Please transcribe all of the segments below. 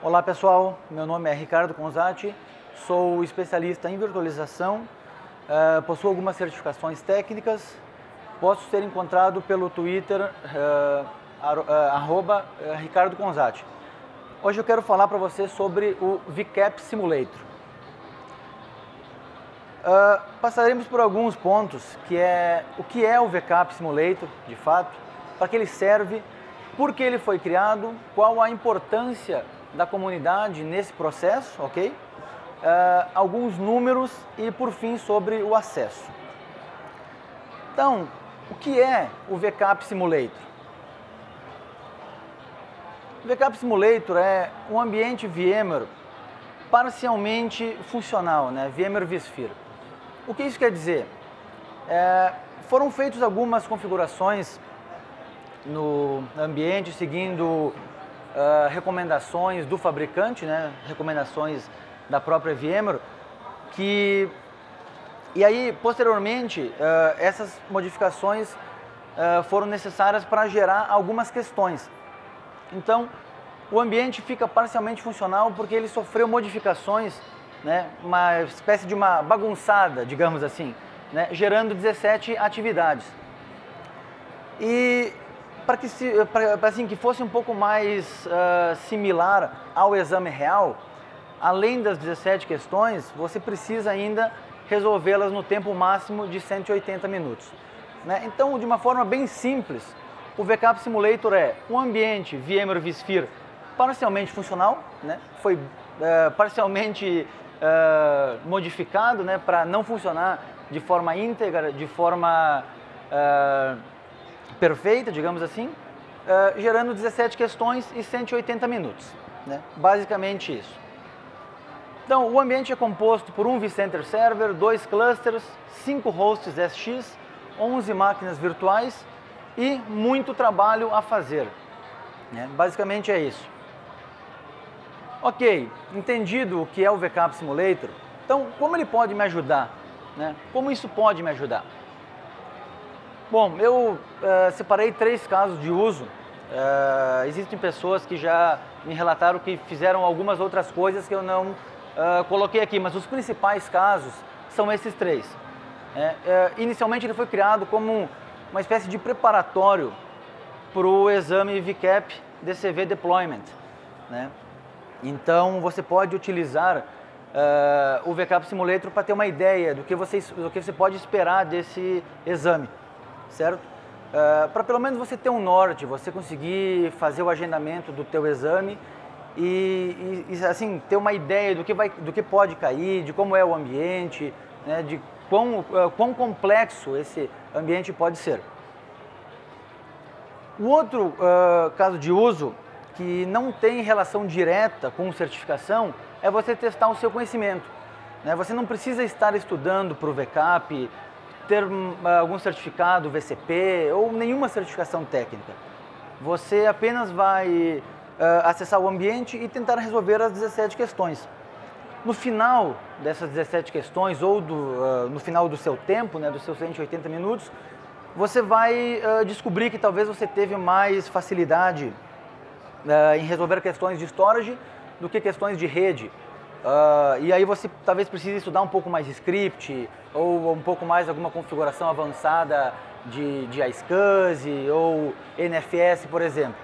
Olá pessoal, meu nome é Ricardo Conzatti, sou especialista em virtualização, possuo algumas certificações técnicas, posso ser encontrado pelo Twitter @Ricardo Conzatti. Hoje eu quero falar para você sobre o VCAP Simulator. Passaremos por alguns pontos, o que é o VCAP Simulator, de fato, para que ele serve, por que ele foi criado, qual a importância da comunidade nesse processo, ok? Alguns números e, por fim, sobre o acesso. Então, o que é o VCAP Simulator? O VCAP Simulator é um ambiente VMware parcialmente funcional, né? VMware vSphere. O que isso quer dizer? Foram feitas algumas configurações no ambiente seguindo recomendações do fabricante, né? Recomendações da própria VMware, e aí posteriormente essas modificações foram necessárias para gerar algumas questões. Então o ambiente fica parcialmente funcional porque ele sofreu modificações, né? Uma espécie de uma bagunçada, digamos assim, né? Gerando 17 atividades. E para que fosse um pouco mais similar ao exame real, além das 17 questões, você precisa ainda resolvê-las no tempo máximo de 180 minutos. Né? Então, de uma forma bem simples, o VCAP Simulator é um ambiente VMware vSphere parcialmente funcional, né? Foi parcialmente modificado, né, para não funcionar de forma íntegra, de forma perfeita, digamos assim, gerando 17 questões e 180 minutos. Né? Basicamente isso. Então, o ambiente é composto por um vCenter Server, 2 clusters, 5 hosts SX, 11 máquinas virtuais e muito trabalho a fazer. Né? Basicamente é isso. Ok, entendido o que é o VCAP Simulator, então como ele pode me ajudar? Né? Como isso pode me ajudar? Bom, eu separei 3 casos de uso. Existem pessoas que já me relataram que fizeram algumas outras coisas que eu não coloquei aqui, mas os principais casos são esses 3. Inicialmente ele foi criado como uma espécie de preparatório para o exame VCAP DCV Deployment. Né? Então você pode utilizar o VCAP Simulator para ter uma ideia do que você pode esperar desse exame. Certo? Para pelo menos você ter um norte, você conseguir fazer o agendamento do teu exame e assim, ter uma ideia do que pode cair, de como é o ambiente, né, de quão complexo esse ambiente pode ser. O outro caso de uso, que não tem relação direta com certificação, é você testar o seu conhecimento. Né? Você não precisa estar estudando para o VCAP, ter algum certificado VCP ou nenhuma certificação técnica. Você apenas vai acessar o ambiente e tentar resolver as 17 questões. No final dessas 17 questões ou no final do seu tempo, né, dos seus 180 minutos, você vai descobrir que talvez você teve mais facilidade em resolver questões de storage do que questões de rede. E aí você talvez precise estudar um pouco mais de script ou um pouco mais alguma configuração avançada de iSCSI ou NFS, por exemplo.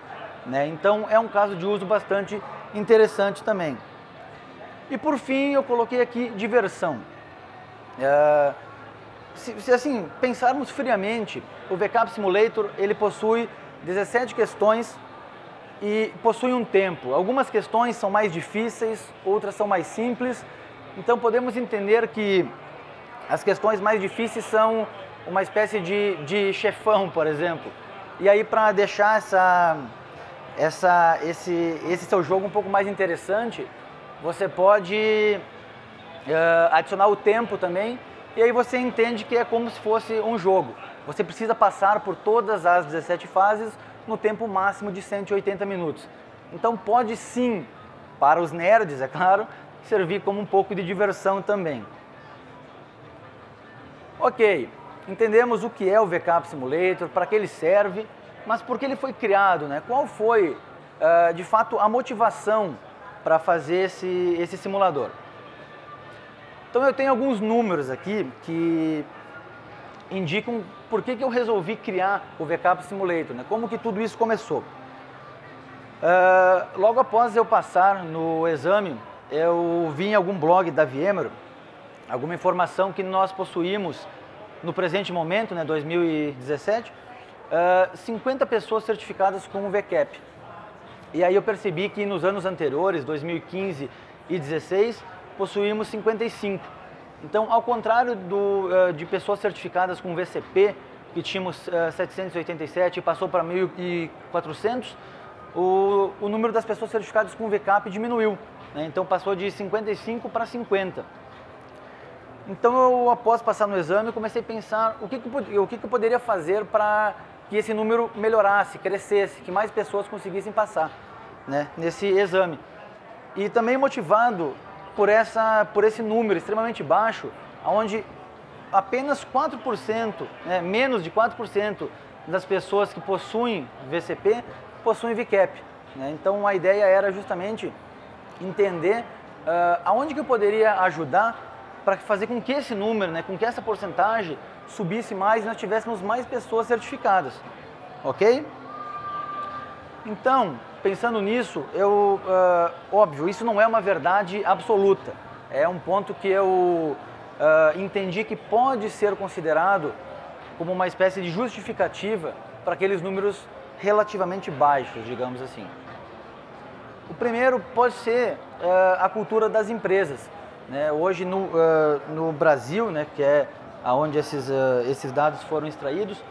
Né? Então é um caso de uso bastante interessante também. E por fim eu coloquei aqui diversão. Se assim pensarmos friamente, o VCAP Simulator ele possui 17 questões e possui um tempo. Algumas questões são mais difíceis, outras são mais simples. Então podemos entender que as questões mais difíceis são uma espécie de chefão, por exemplo. E aí, para deixar esse seu jogo um pouco mais interessante, você pode adicionar o tempo também. E aí você entende que é como se fosse um jogo. Você precisa passar por todas as 17 fases no tempo máximo de 180 minutos. Então pode sim, para os nerds, é claro, servir como um pouco de diversão também. Ok, entendemos o que é o VCAP Simulator, para que ele serve, mas por que ele foi criado, né? Qual foi, de fato, a motivação para fazer esse simulador. Então eu tenho alguns números aqui que indicam por que eu resolvi criar o VCAP Simulator, né? Como que tudo isso começou. Logo após eu passar no exame, eu vi em algum blog da VMware alguma informação que nós possuímos no presente momento, né, 2017, 50 pessoas certificadas com o VCAP. E aí eu percebi que nos anos anteriores, 2015 e 2016, possuímos 55. Então, ao contrário de pessoas certificadas com VCP, que tínhamos 787 e passou para 1.400, o número das pessoas certificadas com VCAP diminuiu, né? Então passou de 55 para 50. Então eu, após passar no exame, comecei a pensar o que eu poderia fazer para que esse número melhorasse, crescesse, que mais pessoas conseguissem passar, né, nesse exame. E também motivado por esse número extremamente baixo, onde apenas 4%, né, menos de 4% das pessoas que possuem VCP possuem VCAP, né? Então a ideia era justamente entender aonde que eu poderia ajudar para fazer com que esse número, né, com que essa porcentagem subisse mais e nós tivéssemos mais pessoas certificadas, ok? Então, pensando nisso, óbvio, isso não é uma verdade absoluta, é um ponto que eu entendi que pode ser considerado como uma espécie de justificativa para aqueles números relativamente baixos, digamos assim. O primeiro pode ser a cultura das empresas, né? Hoje no Brasil, né, que é onde esses dados foram extraídos,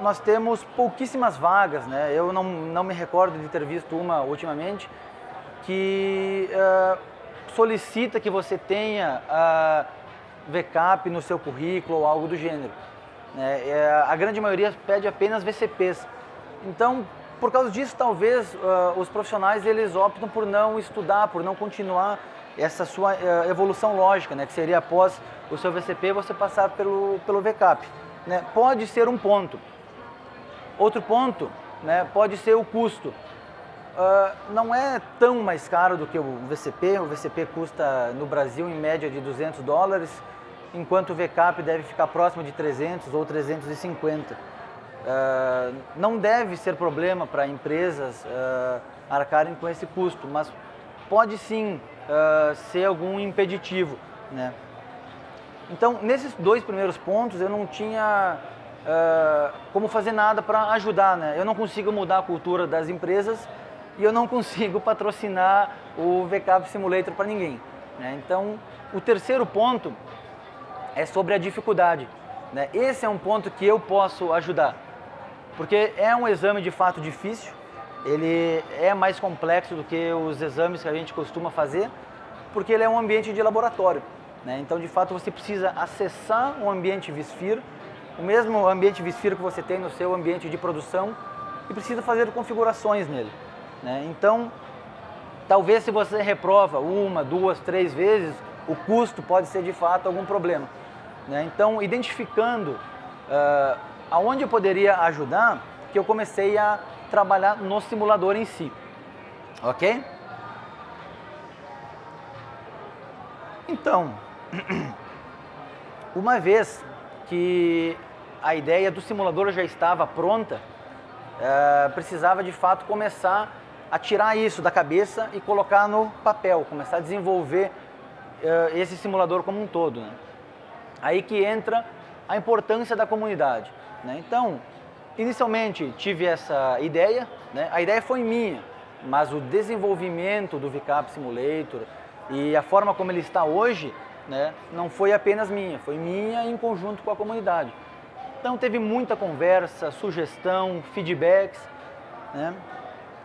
nós temos pouquíssimas vagas, né? Eu não me recordo de ter visto uma ultimamente que solicita que você tenha VCAP no seu currículo ou algo do gênero, né? A grande maioria pede apenas VCPs. Então, por causa disso, talvez os profissionais eles optam por não estudar, por não continuar essa sua evolução lógica, né? Que seria após o seu VCP você passar pelo VCAP, né? Pode ser um ponto. Outro ponto, né, pode ser o custo. Não é tão mais caro do que o VCP. O VCP custa no Brasil em média de $200, enquanto o VCAP deve ficar próximo de 300 ou 350. Não deve ser problema para empresas arcarem com esse custo, mas pode sim ser algum impeditivo, né? Então, nesses dois primeiros pontos, eu não tinha como fazer nada para ajudar, né? Eu não consigo mudar a cultura das empresas e eu não consigo patrocinar o VCAP Simulator para ninguém, né? Então, o terceiro ponto é sobre a dificuldade, né? Esse é um ponto que eu posso ajudar, porque é um exame de fato difícil, ele é mais complexo do que os exames que a gente costuma fazer, porque ele é um ambiente de laboratório, né? Então, de fato, você precisa acessar um ambiente vSphere, o mesmo ambiente vSphere que você tem no seu ambiente de produção, e precisa fazer configurações nele, né? Então, talvez se você reprova uma, duas, três vezes, o custo pode ser de fato algum problema, né? Então, identificando aonde eu poderia ajudar, que eu comecei a trabalhar no simulador em si, ok? Então, uma vez que a ideia do simulador já estava pronta, precisava de fato começar a tirar isso da cabeça e colocar no papel, começar a desenvolver esse simulador como um todo, né? Aí que entra a importância da comunidade, né? Então, inicialmente tive essa ideia, né? A ideia foi minha, mas o desenvolvimento do VCAP Simulator e a forma como ele está hoje, né, não foi apenas minha, foi minha em conjunto com a comunidade. Então teve muita conversa, sugestão, feedbacks, né?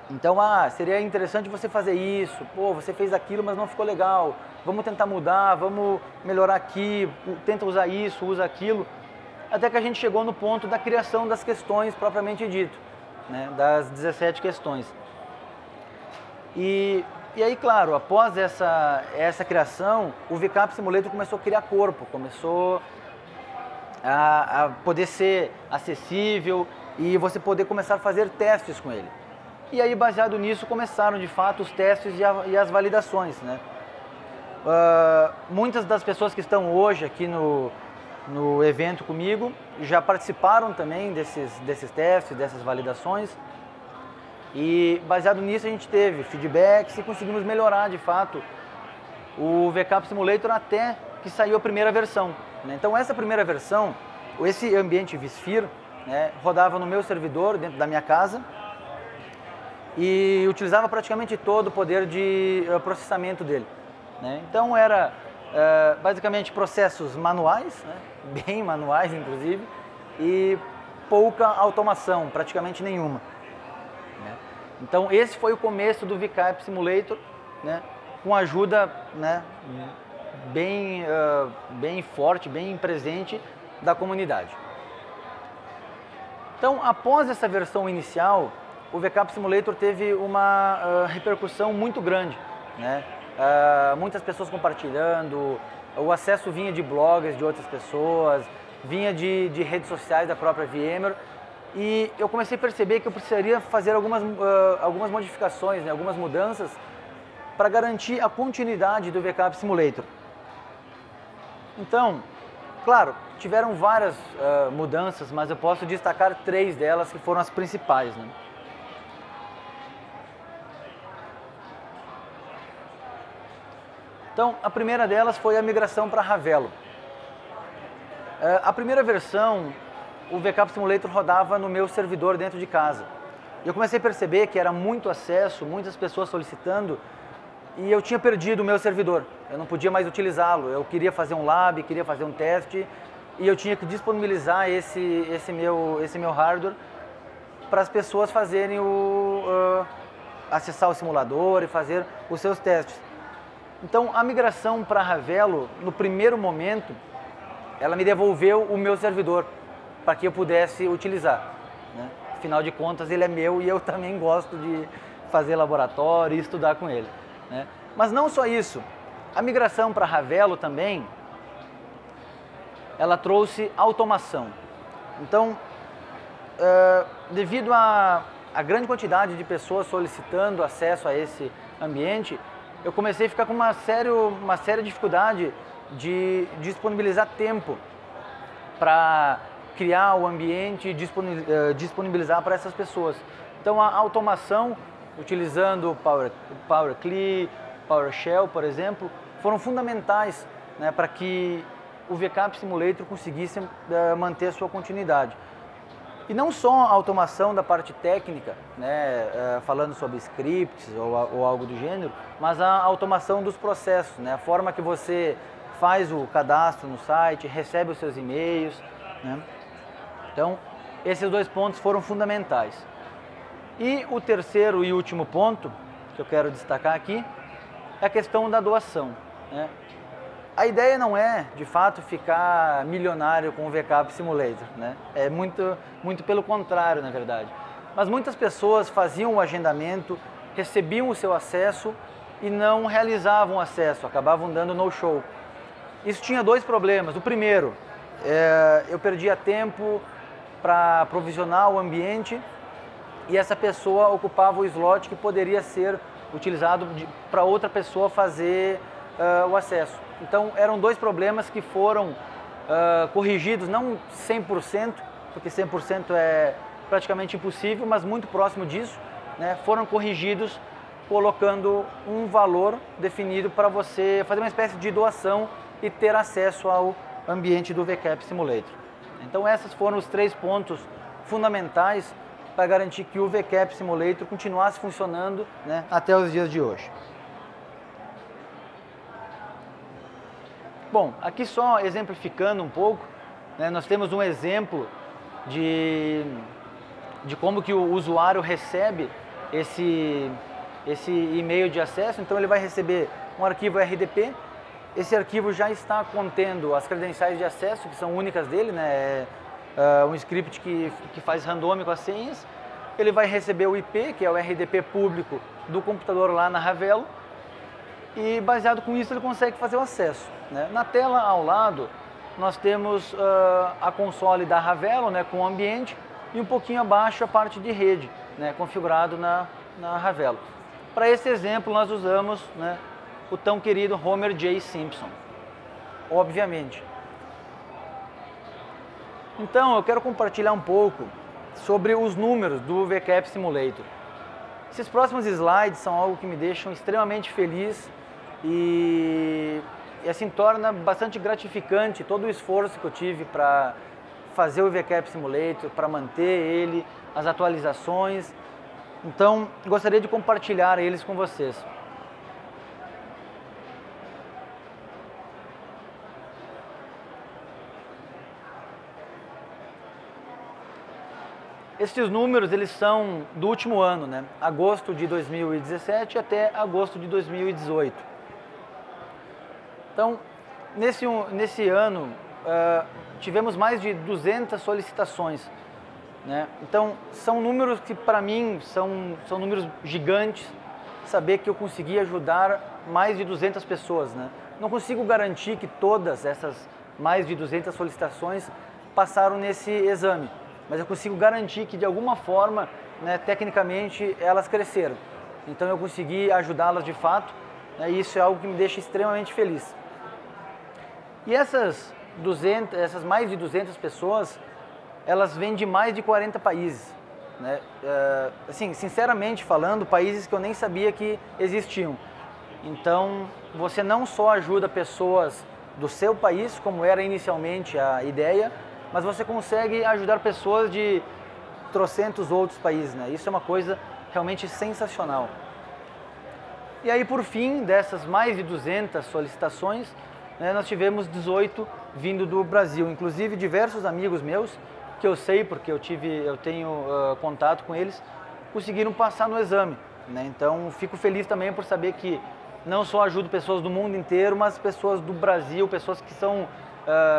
Então, seria interessante você fazer isso, pô, você fez aquilo, mas não ficou legal, vamos tentar mudar, vamos melhorar aqui, tenta usar isso, usa aquilo, até que a gente chegou no ponto da criação das questões propriamente dito, né, das 17 questões. E aí, claro, após essa criação, o VCAP Simulator começou a criar corpo, começou a poder ser acessível e você poder começar a fazer testes com ele. E aí, baseado nisso, começaram de fato os testes e as validações, né? Muitas das pessoas que estão hoje aqui no evento comigo já participaram também desses testes, dessas validações. E baseado nisso a gente teve feedbacks e conseguimos melhorar de fato o VCAP Simulator até que saiu a primeira versão, né? Então essa primeira versão, esse ambiente vSphere, né, rodava no meu servidor dentro da minha casa e utilizava praticamente todo o poder de processamento dele, né? Então era basicamente processos manuais, né, bem manuais inclusive, e pouca automação, praticamente nenhuma, né? Então esse foi o começo do VCAP Simulator, né, com ajuda, né, bem forte, bem presente da comunidade. Então após essa versão inicial, o VCAP Simulator teve uma repercussão muito grande, né? Muitas pessoas compartilhando, o acesso vinha de blogs de outras pessoas, vinha de redes sociais da própria VMware, e eu comecei a perceber que eu precisaria fazer algumas modificações, né, algumas mudanças para garantir a continuidade do VCAP Simulator. Então, claro, tiveram várias mudanças, mas eu posso destacar 3 delas que foram as principais, né? Então, a primeira delas foi a migração para Ravelo. A primeira versão, o VCAP Simulator rodava no meu servidor dentro de casa. E eu comecei a perceber que era muito acesso, muitas pessoas solicitando, e eu tinha perdido o meu servidor. Eu não podia mais utilizá-lo. Eu queria fazer um lab, queria fazer um teste, e eu tinha que disponibilizar esse meu hardware para as pessoas fazerem acessar o simulador e fazer os seus testes. Então, a migração para Ravelo, no primeiro momento, ela me devolveu o meu servidor para que eu pudesse utilizar, né? Afinal de contas, ele é meu e eu também gosto de fazer laboratório e estudar com ele, né? Mas não só isso, a migração para Ravelo também, ela trouxe automação. Então, devido à grande quantidade de pessoas solicitando acesso a esse ambiente, eu comecei a ficar com uma séria dificuldade de disponibilizar tempo para criar o ambiente e disponibilizar para essas pessoas. Então a automação, utilizando PowerCli, PowerShell, por exemplo, foram fundamentais, né, para que o VCAP Simulator conseguisse manter a sua continuidade. E não só a automação da parte técnica, né, falando sobre scripts ou algo do gênero, mas a automação dos processos, né, a forma que você faz o cadastro no site, recebe os seus e-mails, né? Então, esses 2 pontos foram fundamentais. E o terceiro e último ponto que eu quero destacar aqui é a questão da doação, né? A ideia não é, de fato, ficar milionário com o VCAP Simulator, né? É muito pelo contrário, na verdade. Mas muitas pessoas faziam o agendamento, recebiam o seu acesso e não realizavam o acesso, acabavam dando no-show. Isso tinha 2 problemas. O primeiro, eu perdia tempo para provisionar o ambiente e essa pessoa ocupava o slot que poderia ser utilizado para outra pessoa fazer o acesso. Então eram 2 problemas que foram corrigidos, não 100%, porque 100% é praticamente impossível, mas muito próximo disso, né, foram corrigidos colocando um valor definido para você fazer uma espécie de doação e ter acesso ao ambiente do VCAP Simulator. Então esses foram os 3 pontos fundamentais para garantir que o VCAP Simulator continuasse funcionando, né, até os dias de hoje. Bom, aqui só exemplificando um pouco, né, nós temos um exemplo de como que o usuário recebe esse e-mail de acesso. Então ele vai receber um arquivo RDP, esse arquivo já está contendo as credenciais de acesso, que são únicas dele, né, um script que faz randômico as senhas. Ele vai receber o IP, que é o RDP público do computador lá na Ravelo, e baseado com isso ele consegue fazer o acesso, né? Na tela ao lado nós temos a console da Ravelo, né, com o ambiente, e um pouquinho abaixo a parte de rede, né, configurado na Ravelo. Para esse exemplo, nós usamos, né, o tão querido Homer J. Simpson, obviamente. Então, eu quero compartilhar um pouco sobre os números do VCAP Simulator. Esses próximos slides são algo que me deixam extremamente feliz e assim torna bastante gratificante todo o esforço que eu tive para fazer o VCAP Simulator, para manter ele, as atualizações. Então, gostaria de compartilhar eles com vocês. Estes números, eles são do último ano, né? Agosto de 2017 até agosto de 2018. Então, nesse ano, tivemos mais de 200 solicitações, né? Então, são números que, para mim, são números gigantes, saber que eu consegui ajudar mais de 200 pessoas, né? Não consigo garantir que todas essas mais de 200 solicitações passaram nesse exame, mas eu consigo garantir que, de alguma forma, né, tecnicamente, elas cresceram. Então, eu consegui ajudá-las de fato, né, e isso é algo que me deixa extremamente feliz. E essas mais de 200 pessoas, elas vêm de mais de 40 países, né? Assim, sinceramente falando, países que eu nem sabia que existiam. Então, você não só ajuda pessoas do seu país, como era inicialmente a ideia, mas você consegue ajudar pessoas de trocentos outros países, né? Isso é uma coisa realmente sensacional. E aí, por fim, dessas mais de 200 solicitações, né, nós tivemos 18 vindo do Brasil, inclusive diversos amigos meus, que eu sei porque eu tenho contato com eles, conseguiram passar no exame, né? Então, fico feliz também por saber que não só ajudo pessoas do mundo inteiro, mas pessoas do Brasil, pessoas que são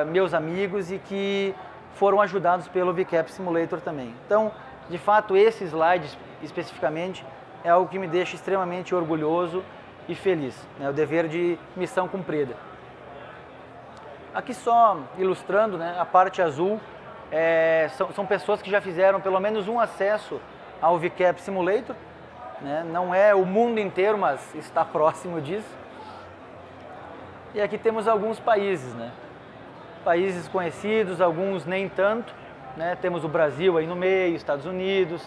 meus amigos e que foram ajudados pelo VCAP Simulator também. Então, de fato, esse slide especificamente é algo que me deixa extremamente orgulhoso e feliz, né? O dever de missão cumprida. Aqui só ilustrando, né, a parte azul, são pessoas que já fizeram pelo menos um acesso ao VCAP Simulator, né? Não é o mundo inteiro, mas está próximo disso. E aqui temos alguns países, né? Países conhecidos, alguns nem tanto, né? Temos o Brasil aí no meio, Estados Unidos,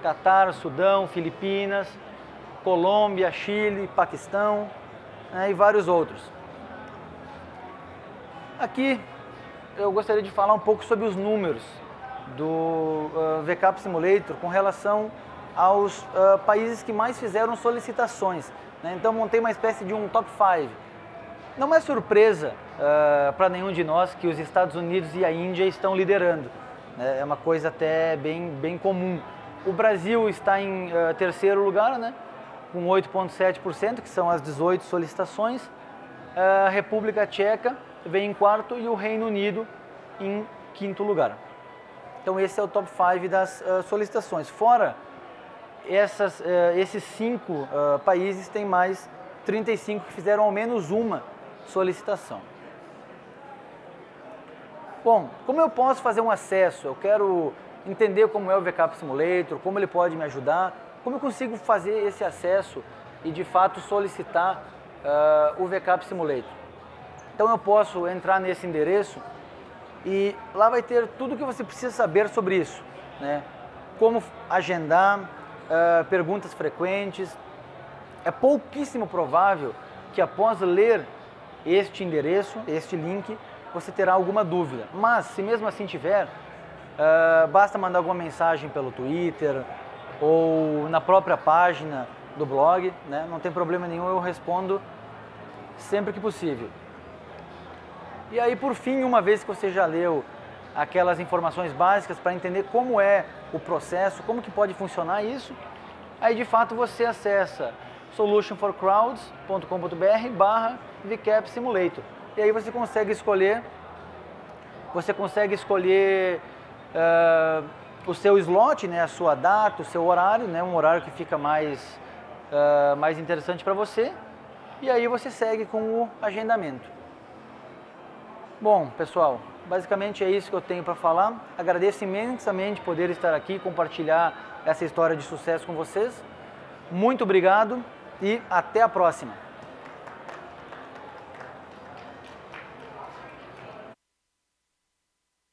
Catar, Sudão, Filipinas, Colômbia, Chile, Paquistão, né? E vários outros. Aqui eu gostaria de falar um pouco sobre os números do VCAP Simulator com relação aos países que mais fizeram solicitações, né? Então montei uma espécie de um top 5. Não é surpresa para nenhum de nós que os Estados Unidos e a Índia estão liderando, né? É uma coisa até bem comum. O Brasil está em terceiro lugar, né? Com 8,7%, que são as 18 solicitações. A República Tcheca vem em quarto e o Reino Unido em quinto lugar. Então esse é o top 5 das solicitações. Fora esses 5 países, tem mais 35 que fizeram ao menos uma solicitação. Bom, como eu posso fazer um acesso? Eu quero entender como é o VCAP Simulator, como ele pode me ajudar, como eu consigo fazer esse acesso e de fato solicitar o VCAP Simulator. Então eu posso entrar nesse endereço e lá vai ter tudo o que você precisa saber sobre isso, né? Como agendar, perguntas frequentes. É pouquíssimo provável que após ler este endereço, este link, você terá alguma dúvida. Mas se mesmo assim tiver, basta mandar alguma mensagem pelo Twitter ou na própria página do blog, né? Não tem problema nenhum, eu respondo sempre que possível. E aí, por fim, uma vez que você já leu aquelas informações básicas para entender como é o processo, como que pode funcionar isso, aí de fato você acessa solutionforcrowds.com.br/VCAP Simulator. E aí você consegue escolher o seu slot, né, a sua data, o seu horário, né, um horário que fica mais interessante para você, e aí você segue com o agendamento. Bom, pessoal, basicamente é isso que eu tenho para falar. Agradeço imensamente poder estar aqui e compartilhar essa história de sucesso com vocês. Muito obrigado e até a próxima.